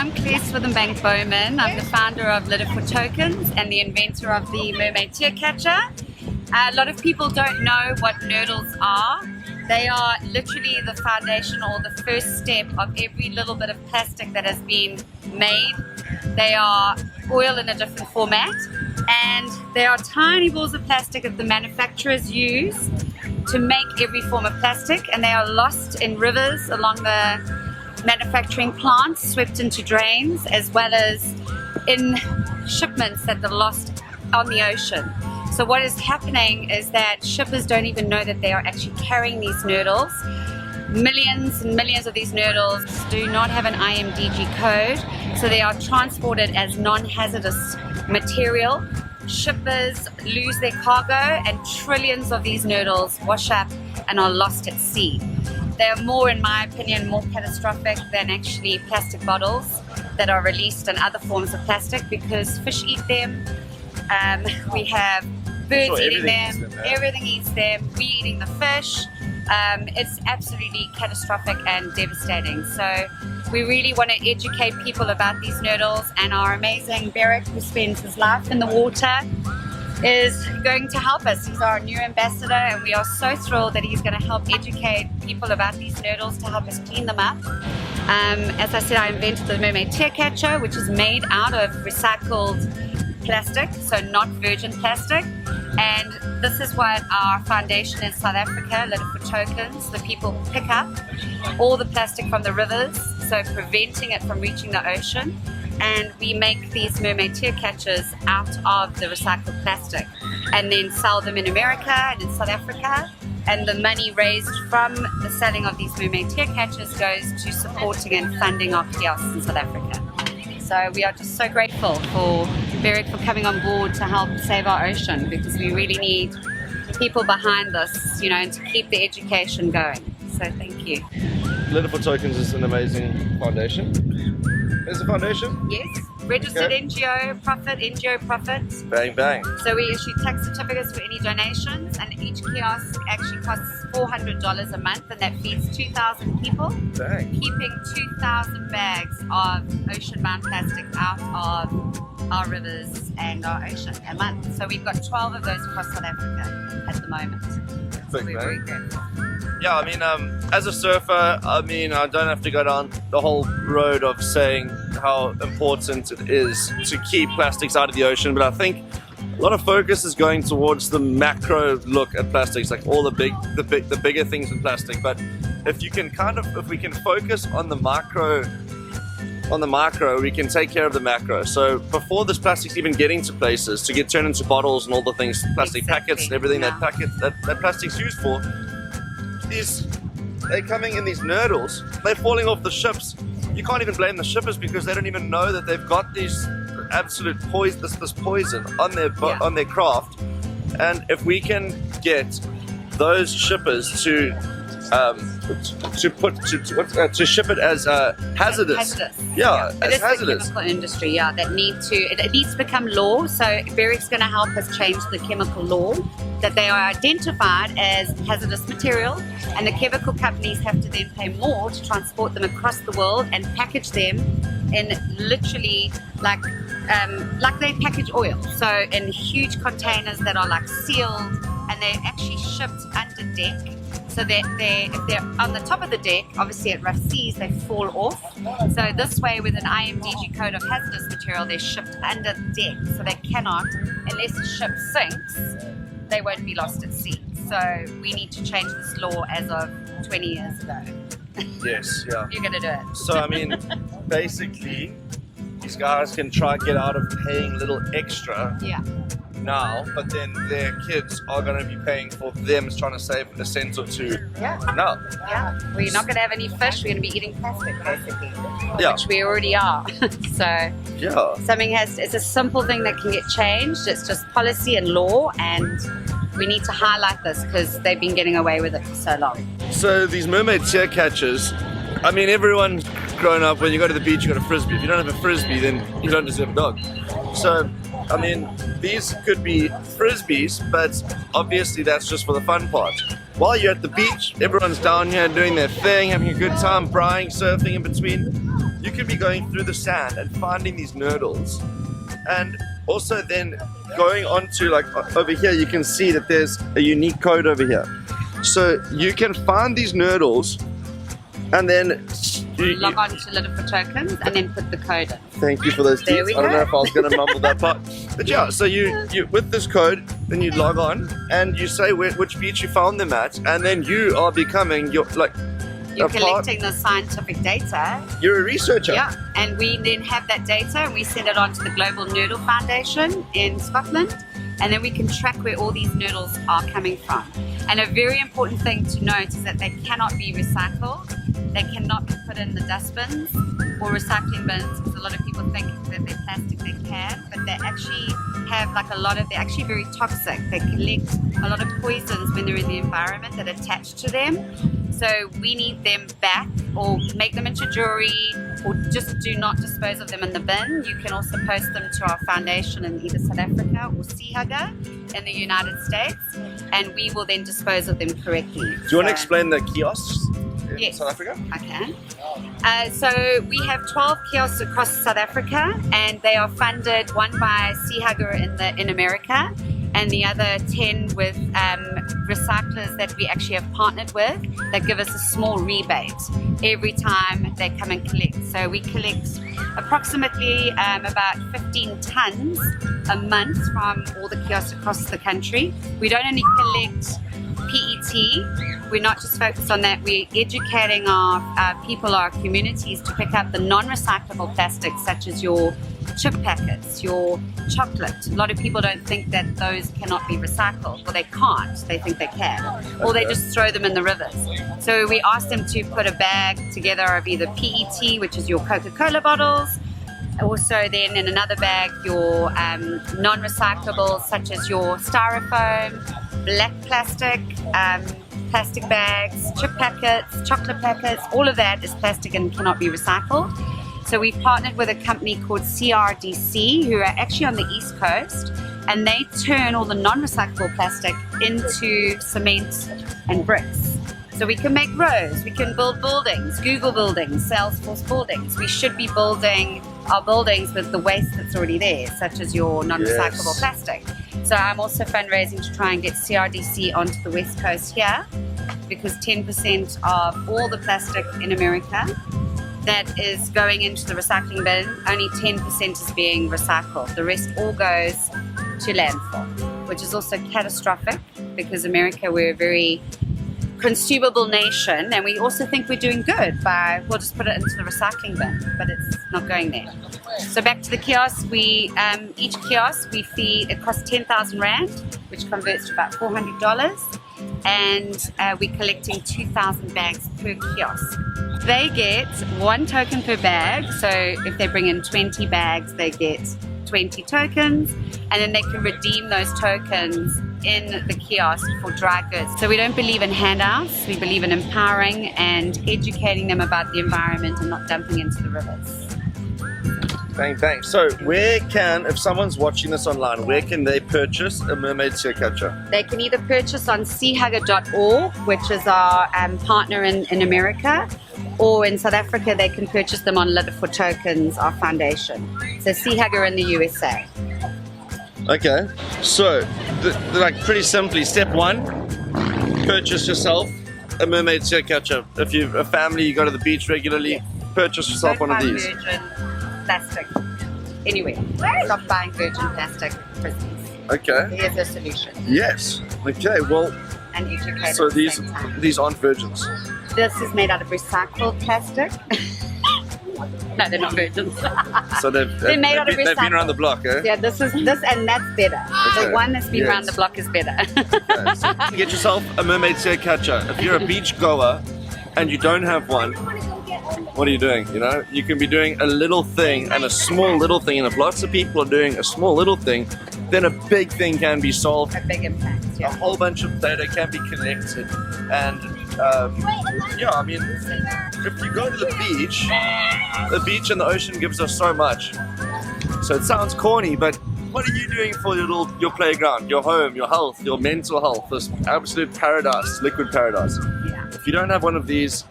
I'm Claire Swithenbank-Bowman. I'm the founder of Litter4tokens and the inventor of the Mermaid tear catcher. A lot of people don't know what nurdles are. They are literally the foundation or the first step of every little bit of plastic that has been made. They are oil in a different format, and they are tiny balls of plastic that the manufacturers use to make every form of plastic, and they are lost in rivers along the manufacturing plants, swept into drains, as well as in shipments that are lost on the ocean. So what is happening is that shippers don't even know that they are actually carrying these nurdles. Millions and millions of these nurdles do not have an IMDG code, so they are transported as non-hazardous material. Shippers lose their cargo, and trillions of these nurdles wash up and are lost at sea. They are more, in my opinion, more catastrophic than actually plastic bottles that are released in other forms of plastic, because fish eat them, we have birds eating them, everything eats them, we eating the fish. It's absolutely catastrophic and devastating. So we really want to educate people about these nurdles, and our amazing Beyrick, who spends his life in the water, is going to help us. He's our new ambassador, and we are so thrilled that he's going to help educate people about these nurdles to help us clean them up. As I said, I invented the Mermaid tear catcher, which is made out of recycled plastic, so not virgin plastic. And this is what our foundation in South Africa, Litter4tokens, the people pick up all the plastic from the rivers, so preventing it from reaching the ocean. And we make these mermaid tear catchers out of the recycled plastic and then sell them in America and in South Africa. And the money raised from the selling of these mermaid tear catchers goes to supporting and funding our kiosks in South Africa. So we are just so grateful for Beyrick for coming on board to help save our ocean, because we really need people behind this, you know, and to keep the education going. So thank you. Litter4tokens is an amazing foundation. There's a foundation? Yes. Registered NGO profit. Bang, bang. So we issue tax certificates for any donations, and each kiosk actually costs $400 a month, and that feeds 2,000 people. Dang. Keeping 2,000 bags of ocean-bound plastic out of our rivers and our ocean a month. So we've got 12 of those across South Africa at the moment. So we're very grateful. Yeah, I mean, as a surfer, I mean, I don't have to go down the whole road of saying how important it is to keep plastics out of the ocean, but I think a lot of focus is going towards the macro look at plastics, like all the bigger things in plastic. But if you can if we can focus on the micro, we can take care of the macro. So before this plastic's even getting to places to get turned into bottles and all the things, plastic packets and everything that plastic's used for, they're coming in these nurdles, they're falling off the ships. You can't even blame the shippers, because they don't even know that they've got these absolute this poison on their craft. And if we can get those shippers to ship it as hazardous. Yeah, as hazardous. The chemical industry, that it needs to become law. So Beyrick's going to help us change the chemical law, that they are identified as hazardous material, and the chemical companies have to then pay more to transport them across the world and package them in literally like they package oil. So in huge containers that are like sealed, and they're actually shipped under deck. So if they're on the top of the deck, obviously at rough seas, they fall off. So this way, with an IMDG code of hazardous material, they're shipped under deck. So they cannot, unless the ship sinks, they won't be lost at sea. So we need to change this law as of 20 years ago. Yes, yeah. You're going to do it. So, I mean, basically, these guys can try to get out of paying a little extra now, but then their kids are going to be paying for them trying to save a cent or two now. Yeah, we're not going to have any fish, we're going to be eating plastic, basically, which we already are. So it's a simple thing that can get changed. It's just policy and law, and we need to highlight this because they've been getting away with it for so long. So these mermaid tear catchers, I mean, everyone's grown up, when you go to the beach, you got a frisbee. If you don't have a frisbee, then you don't deserve a dog. So, I mean, these could be frisbees, but obviously that's just for the fun part. While you're at the beach, everyone's down here doing their thing, having a good time, braaiing, surfing in between. you can be going through the sand and finding these nurdles, and also then going on to, like, over here you can see that there's a unique code over here. So you can find these nurdles and then log on to Litter4tokens and then put the code in. Thank you for those There deets. we I don't go. know if I was going to mumble that part. But yeah, so you with this code, then you log on and you say which beach you found them at, and then you are becoming You're collecting the scientific data. You're a researcher. Yeah, and we then have that data and we send it on to the Global Nurdle Foundation in Scotland, and then we can track where all these nurdles are coming from. And a very important thing to note is that they cannot be recycled. They cannot be put in the dustbins or recycling bins, because a lot of people think that they're plastic, they can, but they actually have they're actually very toxic. They collect a lot of poisons when they're in the environment that attach to them. So we need them back, or make them into jewelry, or just do not dispose of them in the bin. You can also post them to our foundation in either South Africa or CHAGA in the United States, and we will then dispose of them correctly. Do you want to explain the kiosks in Yes, South Africa? I can. So we have 12 kiosks across South Africa, and they are funded, one by CHAGA in America, and the other 10 with recyclers that we actually have partnered with that give us a small rebate every time they come and collect. So we collect approximately about 15 tons a month from all the kiosks across the country. We don't only collect PET, we're not just focused on that, we're educating our people, our communities, to pick up the non-recyclable plastics such as your chip packets, your chocolate. A lot of people don't think that those cannot be recycled. Well, they can't. They think they can. Or they just throw them in the rivers. So we ask them to put a bag together of either PET, which is your Coca-Cola bottles, also then in another bag your non-recyclables such as your styrofoam, black plastic, plastic bags, chip packets, chocolate packets. All of that is plastic and cannot be recycled. So we've partnered with a company called CRDC, who are actually on the East Coast, and they turn all the non-recyclable plastic into cement and bricks. So we can make roads, we can build buildings, Google buildings, Salesforce buildings. We should be building our buildings with the waste that's already there, such as your non-recyclable plastic. So I'm also fundraising to try and get CRDC onto the West Coast here, because 10% of all the plastic in America that is going into the recycling bin, only 10% is being recycled. The rest all goes to landfill, which is also catastrophic, because America, we're a very consumable nation, and we also think we're doing good by, we'll just put it into the recycling bin, but it's not going there. So back to the kiosk, each kiosk we feed, it costs 10,000 Rand, which converts to about $400, and we're collecting 2,000 bags per kiosk. They get 1 token per bag, so if they bring in 20 bags, they get 20 tokens, and then they can redeem those tokens in the kiosk for dry goods. So we don't believe in handouts, we believe in empowering and educating them about the environment and not dumping into the rivers. Thanks. So where can, if someone's watching this online, where can they purchase a mermaid seal catcher? They can either purchase on chaga.org, which is our partner in America, or in South Africa they can purchase them on Litter4tokens, our foundation. So CHAGA in the USA. Okay, so like pretty simply, step 1, purchase yourself a mermaid seal catcher. If you're a family, you go to the beach regularly, purchase yourself one of these. Virgin plastic. Anyway, stop buying virgin plastic prisons. Okay. Here's a solution. Yes. Okay. Well. And educate. So at the same time. these aren't virgins. This is made out of recycled plastic. No, they're not virgins. So they're made out of they've been recycled. around the block, eh? Yeah, this and that's better. Okay. The one that's been around the block is better. Okay, so get yourself a mermaid seal catcher. If you're a beach goer and you don't have one, what are you doing? You know, you can be doing a little thing and a small little thing, and if lots of people are doing a small little thing, then a big thing can be solved. A big impact, A whole bunch of data can be collected, and yeah, I mean, if you go to the beach and the ocean gives us so much. So it sounds corny, but what are you doing for your playground, your home, your health, your mental health, this absolute paradise, liquid paradise? Yeah. If you don't have one of these,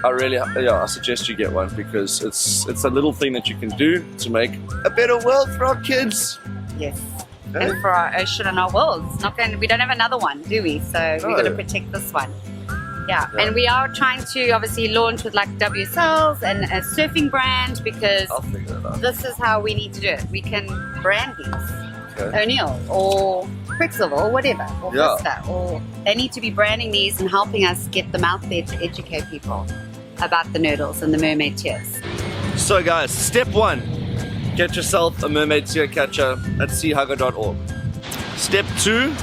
I suggest you get one because it's a little thing that you can do to make a better world for our kids. Yes. Okay. And for our ocean and our world. We don't have another one, do we? So we've got to protect this one. Yeah. And we are trying to obviously launch with like WSLs and a surfing brand because I'll figure it out. this is how we need to do it. We can brand these. Okay. O'Neill or Quicksilver or whatever, or Yeah. Vista, or they need to be branding these and helping us get them out there to educate people about the Nurdles and the mermaid tears. So guys, step 1, get yourself a mermaid tear catcher at seahugger.org. Step 2,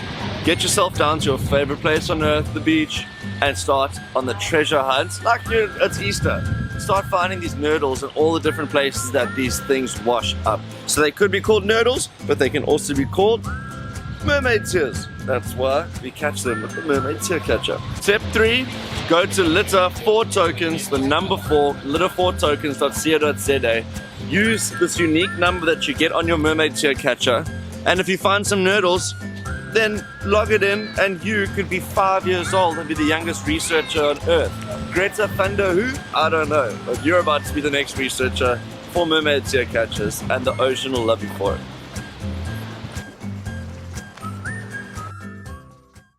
get yourself down to your favorite place on earth, the beach, and start on the treasure hunt. Like it's Easter. Start finding these Nurdles in all the different places that these things wash up. So they could be called Nurdles, but they can also be called mermaid tears. That's why we catch them with the mermaid tear catcher. Step 3, go to Litter4tokens, the number 4, litter4tokens.co.za. Use this unique number that you get on your mermaid tear catcher, and if you find some Nurdles, then log it in and you could be 5 years old and be the youngest researcher on Earth. Greta Thunder who? I don't know, but you're about to be the next researcher for mermaid tear catchers, and the ocean will love you for it.